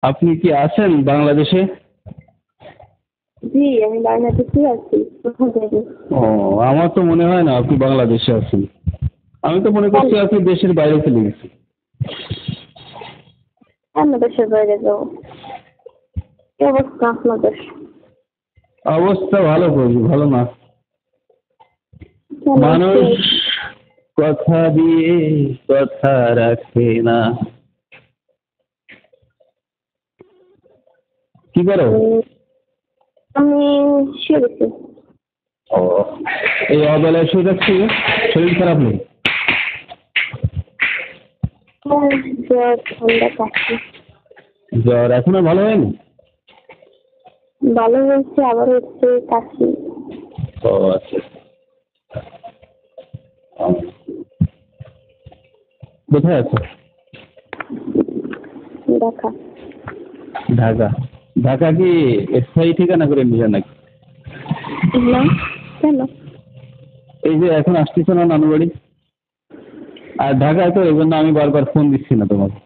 আপনি কি আছেন বাংলাদেশে? জি, আমি বাংলাদেশেই আছি। কোথা থেকে? ও, আমার তো মনে হয় না আপনি বাংলাদেশে আছেন। আমি তো মনে কেন? করছি আপনি দেশের বাইরে চলে গেছেন। কেন দেশের বাইরে যাবো? কি অবস্থা আপনাদের? অবস্থা ভালো করবি, ভালো না। কেন মানুষ হচ্ছে? কথা দিয়ে কথা রাখে না। কি করো? আমি শুয়ে গেছি। ও, এই অবেলায় শুয়ে যাচ্ছি, শরীর খারাপ নেই? আমার জ্বর, ঠান্ডা, কাশি। জ্বর এখনো ভালো হয়নি? ভালো হয়েছে, আবার হচ্ছে কাশি। ও আচ্ছা। ও, কোথায় আছো? দেখা। ঢাকা। ঢাকা কি স্থায়ী ঠিকানা করে নিলে নাকি? না, কেন? এই যে এখন আসতেছো না নানু বাড়ি? আর ঢাকায় তো, এই জন্য আমি বারবার ফোন দিচ্ছি না তোমাকে।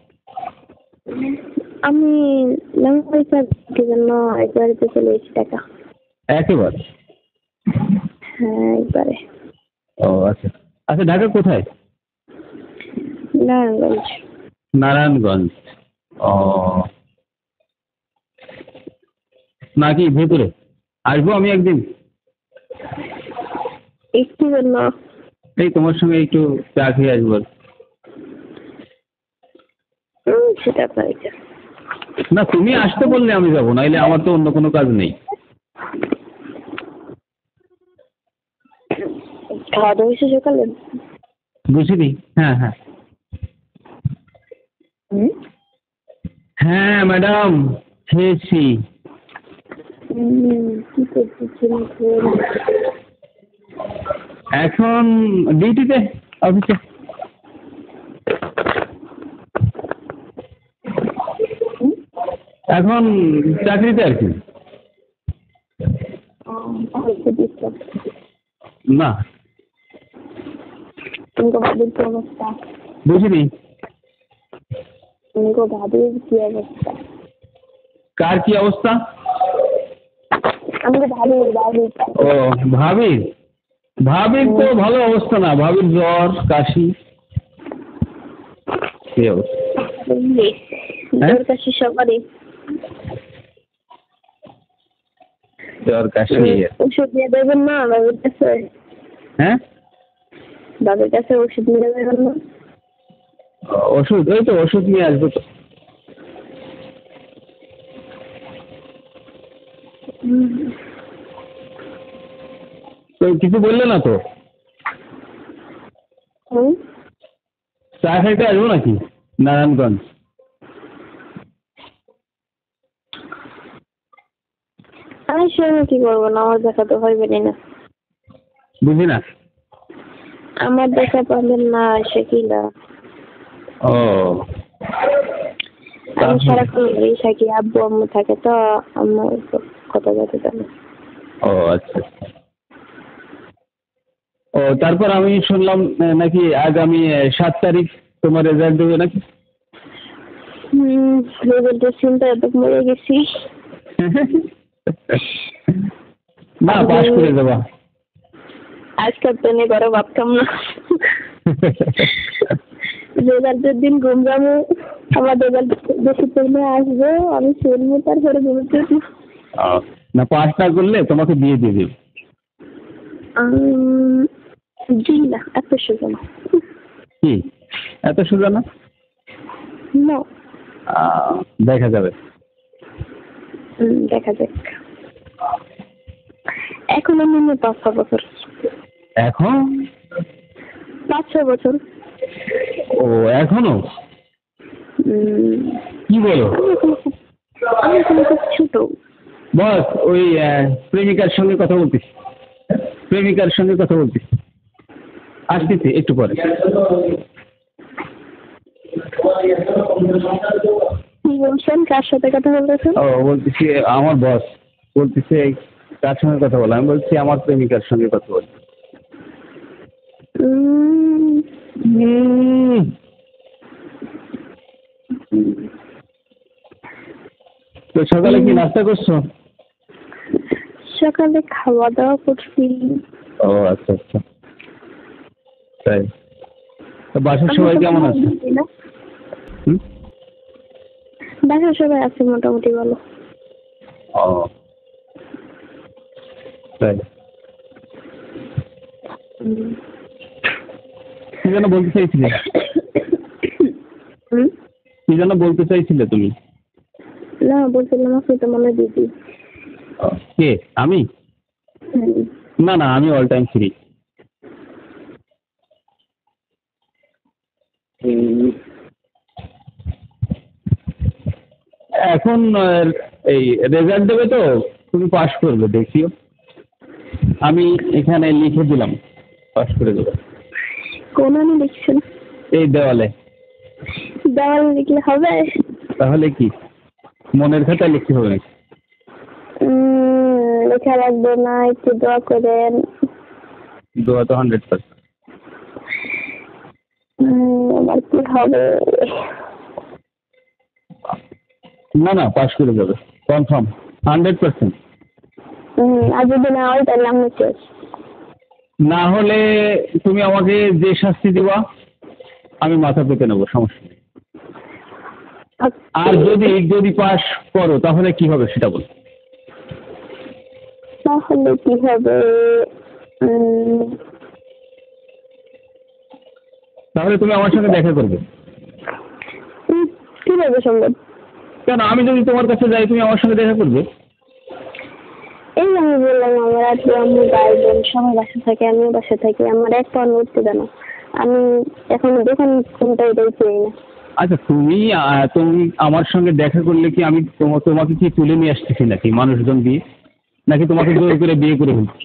আমি ল্যাঙ্গুয়েজের জন্য একবারে চলে এসেছি টাকা। একেবারে? হ্যাঁ, একবারে। ও আচ্ছা। আচ্ছা, ঢাকা কোথায়? নারায়ণগঞ্জ। নারায়ণগঞ্জ। ও, নাকি ভেতরে? আসবো আমি একদিন। একটু জন্য। এই তোমার সঙ্গে একটু চা খেয়ে আসবো। সেটা আপনার ইচ্ছা। না, তুমি আসতে বললে আমি যাবো, নাইলে আমার তো অন্য কোনো কাজ নেই। খাওয়া দাওয়া হয়েছে সকালে? বুঝিনি। হ্যাঁ হ্যাঁ হ্যাঁ ম্যাডাম, খেয়েছি। কি করতেছেন? এখন ডিউটিতে, অফিসে। এখন চাকরিতে আর কি। না, उनको भाभी की अवस्था। বুঝিনি। उनको भाभी की अवस्था। কার কি অবস্থা? हमको भाभी भाभी ও, ভাবির। ভাবির তো ভালো অবস্থা না, ভাবির জ্বর কাশি। কি অবস্থা? হ্যাঁ, জ্বর কাশি সবারই। জ্বর কাশি। ওষুধ দিয়ে দেবেন না বাবুর কাছে? হ্যাঁ, বাবুর কাছে ওষুধ নিয়ে দেবেন না? ওষুধ, ওই তো ওষুধ নিয়ে আসবো তো। তো কিছু বললে না তো? চা খাইতে আসবো নাকি নারায়ণগঞ্জ? আমি সে কি করবো না, আমার দেখা তো হইবে না। বুঝি না। আমার দেখা পাবেন না, সে কি না। ও, আমি সারাক্ষণ ঘরেই থাকি, আব্বু আম্মু থাকে তো আম্মু কথা বলতে জানে। ও আচ্ছা। ও, তারপর আমি শুনলাম নাকি আগামী 7 তারিখ তোমার রেজাল্ট দেবে নাকি? রেজাল্টের চিন্তায় তো মরে গেছি। না, পাস করে দেবা। আজকাল তো নিয়ে ঘরে ভাবতাম না। রেজাল্টের দিন ঘুম যাবো, আমার রেজাল্ট বেশি পড়লে আসবো, আমি শুনবো, তারপরে ঘুমতে। না, পাস না করলে তোমাকে বিয়ে দিয়ে দেবে। জি না, এত সোজা না। কি এত সোজা না? না, দেখা যাবে। দেখা যাক। এখন আমি 5-6 বছর। এখন 5-6 বছর। ও, এখনো? কি বলো? আমি এখন খুব ছোট। বস, ওই প্রেমিকার সঙ্গে কথা বলতিস, প্রেমিকার সঙ্গে কথা বলতিস। আসতেছি একটু পরে। কি বলছেন? কার সাথে কথা বলতেছেন? ও, বলতেছি আমার বস বলতেছে কার সঙ্গে কথা বল, আমি বলছি আমার প্রেমিকার সঙ্গে কথা বল। তো সকালে কি নাস্তা করছো? সকালে খাওয়া দাওয়া করছি। ও আচ্ছা আচ্ছা, তাই। তো বাসার সবাই কেমন আছে? হুম? বাসার সবাই আছে মোটামুটি ভালো। ও তাই। কি যেন বলতে চাইছিলে? কি যেন বলতে চাইছিলে তুমি? না, বলছিলাম আপনি তো মনে দিদি। কে? আমি? না না, আমি অল টাইম ফ্রি। এখন এই রেজাল্ট দেবে তো, তুমি পাস করবে দেখিও। আমি এখানে লিখে দিলাম, পাস করে দেবে। কোন আমি লিখছেন? এই দেওয়ালে। দেওয়ালে লিখলে হবে? তাহলে কি মনের খাতায় লিখতে হবে নাকি? লেখা লাগবে না, একটু দোয়া করেন। দোয়া তো 100%। আবার কি হবে? না না, পাস করে যাবে কনফার্ম 100%। আর যদি না হয় তাহলে আমি শেষ। না হলে তুমি আমাকে যে শাস্তি দিবা আমি মাথা পেতে নেবো, সমস্যা নেই। আর যদি যদি পাস করো তাহলে কি হবে সেটা বল। তাহলে কি হবে? তাহলে তুমি আমার সঙ্গে দেখা করবে। কিভাবে সম্ভব? কেন, আমি যদি তোমার কাছে যাই তুমি আমার সঙ্গে দেখা করবে? এই আমি বললাম আমার আজকে আম্মু ভাই বোন সবাই বাসা থাকে, আমিও বাসা থাকি, আমার এক পান উঠতে দেয় না। আমি এখন দোকান কোনটা এটাই চিনি না। আচ্ছা, তুমি তুমি আমার সঙ্গে দেখা করলে কি আমি তোমাকে কি তুলে নিয়ে আসতেছি নাকি মানুষজন দিয়ে, নাকি তোমাকে জোর করে বিয়ে করে ফেলছি?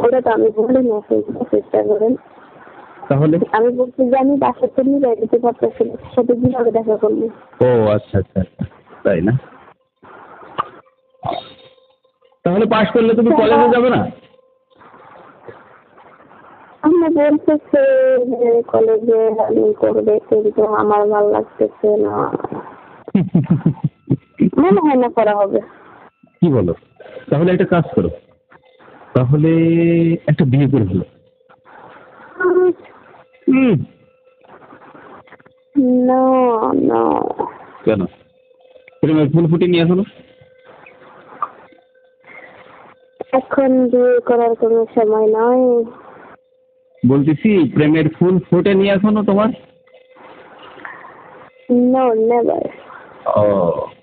ওটা তো আমি বলিনি, চেষ্টা করেন। তাহলে আমি বলছি যে আমি বাসা থেকে যাই দিতে পারতেছি না, সাথে কিভাবে দেখা করবো? ও আচ্ছা আচ্ছা আচ্ছা, তাই না? তাহলে পাস করলে তুমি কলেজে যাবে না? আমরা বলতেছে যে কলেজে রানিং করবে, কিন্তু আমার ভালো লাগতেছে না, মনে হয় না করা হবে। কি বলো? তাহলে একটা কাজ করো, তাহলে একটা বিয়ে করে ফেলো। না না, কেন? প্রেমের ফুল ফুটিনি এখনো? এখন বিয়ে করার কোনো সময় নয়। বলতেছি প্রেমের ফুল ফোটেনি এখনো তোমার? No, never. ও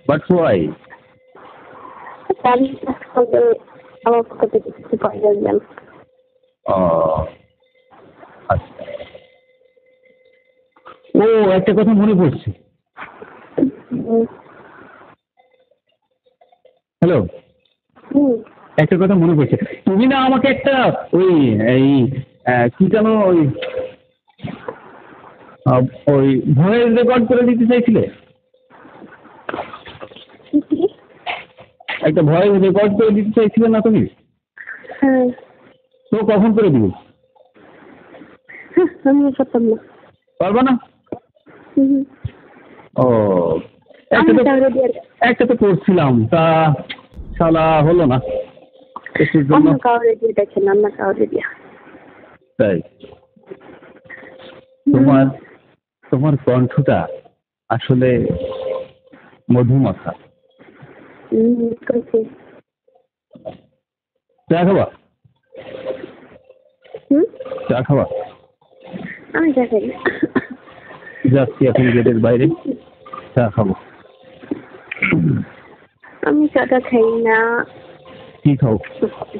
বাট হোয়াই? আমার পক্ষ থেকে কিছু পাই যাবেন। ও আচ্ছা। ও একটা কথা মনে পড়ছে। হ্যালো, একটা কথা মনে পড়ছে। তুমি না আমাকে একটা ওই এই কি যেন ওই ভয়েস রেকর্ড করে দিতে চাইছিলে, একটা ভয়েস রেকর্ড করে দিতে চাইছিলে না তুমি? হ্যাঁ। তো কখন করে দিবে? আমি পারতাম না। পারবা না? ও একটা তো করছিলাম, তা শালা হলো না কিছুর জন্য। অন্য কাউরে দিয়ে দেখেন, অন্য কাউরে দিয়া। তাই? তোমার কণ্ঠটা আসলে মধুমাখা। চা খাবা? চা খাবা? আমি চা খাই। যাচ্ছি এখন গেটের বাইরে, চা খাবো। আমি চাটা খাই না। কি খাও?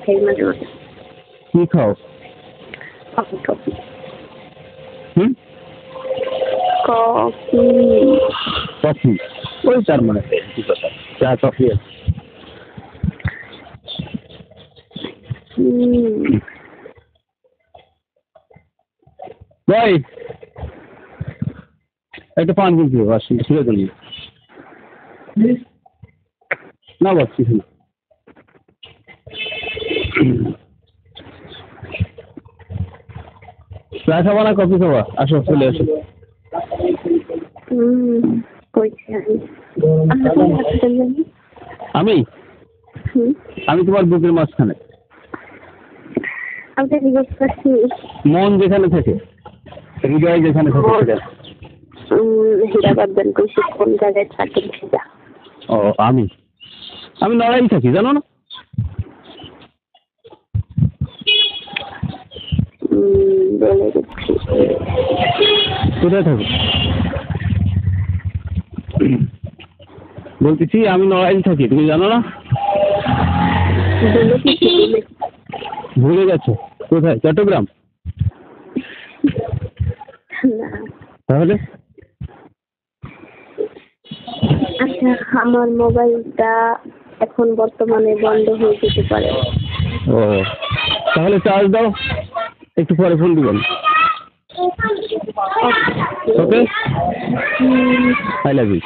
খাই মাঝে মাঝে। কি খাও? কফি। কফি। কফি? ওই তার মানে কি কথা, চা কফি আছে। ভাই একটা পান কিনতে হবে, আসছি ঠিক আছে না বলছি চা খাবা না কফি খাবা? আসো চলে আসো। কইছি আমি। আপনি কোন জায়গা থেকে জানেন? আমি হুম, আমি তোমার বুকের মাঝখানে। আপনি জিজ্ঞেস করছি। মন যেখানে থাকে, হৃদয় যেখানে থাকে সেখানে। হীরাবাদ দেন কইছি কোন জায়গায় থাকেন সেটা। ও আমি আমি নড়াইল থাকি, জানো না? বলে দিচ্ছি। কোথায় থাকো? বলতেছি আমি নড়াইল থাকি, তুমি জানো না? বলে দিচ্ছি, বলে। ভুলে গেছো? কোথায়? চট্টগ্রাম? না। তাহলে আচ্ছা, আমার মোবাইলটা এখন বর্তমানে বন্ধ হয়ে যেতে পারে। ও তাহলে চার্জ দাও, একটু পরে ফোন দিবেন। ওকে, আই লাভ ইউ।